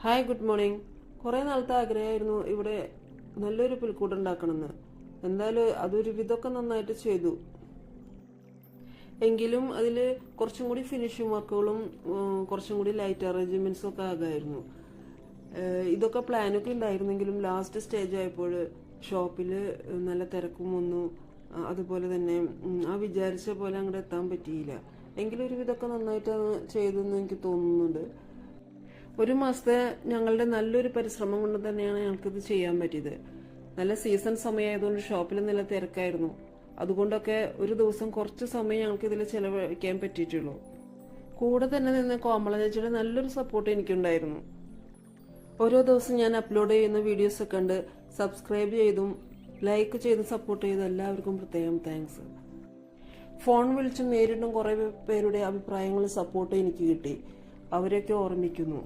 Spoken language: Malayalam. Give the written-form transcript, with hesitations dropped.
Hi, good morning. കുറേ നാളത്തെ ആഗ്രഹമായിരുന്നു ഇവിടെ നല്ലൊരു പുൽക്കൂട് ഉണ്ടാക്കണമെന്ന്. എന്തായാലും അതൊരു വിധമൊക്കെ നന്നായിട്ട് ചെയ്തു. എങ്കിലും അതിൽ കുറച്ചും കൂടി ഫിനിഷിംഗ് വർക്കുകളും കുറച്ചും കൂടി ലൈറ്റ് അറേഞ്ച്മെന്റ്സും ഒക്കെ ആകായിരുന്നു. ഇതൊക്കെ പ്ലാനൊക്കെ ഉണ്ടായിരുന്നെങ്കിലും ലാസ്റ്റ് സ്റ്റേജ് ആയപ്പോൾ ഷോപ്പിൽ നല്ല തിരക്കും വന്നു. അതുപോലെ തന്നെ ആ വിചാരിച്ച പോലെ അങ്ങോട്ട് എത്താൻ പറ്റിയില്ല. എങ്കിലും ഒരു വിധമൊക്കെ നന്നായിട്ടാണ് ചെയ്തതെന്ന് എനിക്ക് തോന്നുന്നുണ്ട്. ഒരു മാസത്തെ ഞങ്ങളുടെ നല്ലൊരു പരിശ്രമം കൊണ്ട് തന്നെയാണ് ഞങ്ങൾക്കിത് ചെയ്യാൻ പറ്റിയത്. നല്ല സീസൺ സമയമായതുകൊണ്ട് ഷോപ്പിൽ നല്ല തിരക്കായിരുന്നു. അതുകൊണ്ടൊക്കെ ഒരു ദിവസം കുറച്ച് സമയം ഞങ്ങൾക്ക് ഇതിൽ ചിലവഴിക്കാൻ പറ്റിയിട്ടുള്ളൂ. കൂടെ തന്നെ നിന്ന് കോമള ചേച്ചിയുടെ നല്ലൊരു സപ്പോർട്ട് എനിക്കുണ്ടായിരുന്നു. ഓരോ ദിവസം ഞാൻ അപ്ലോഡ് ചെയ്യുന്ന വീഡിയോസ് കണ്ട് സബ്സ്ക്രൈബ് ചെയ്തും ലൈക്ക് ചെയ്ത് സപ്പോർട്ട് ചെയ്ത എല്ലാവർക്കും പ്രത്യേകം താങ്ക്സ്. ഫോൺ വിളിച്ചും നേരിട്ടും കുറേ പേരുടെ അഭിപ്രായങ്ങളും സപ്പോർട്ടും എനിക്ക് കിട്ടി. അവരെയൊക്കെ ഓർമ്മിക്കുന്നു.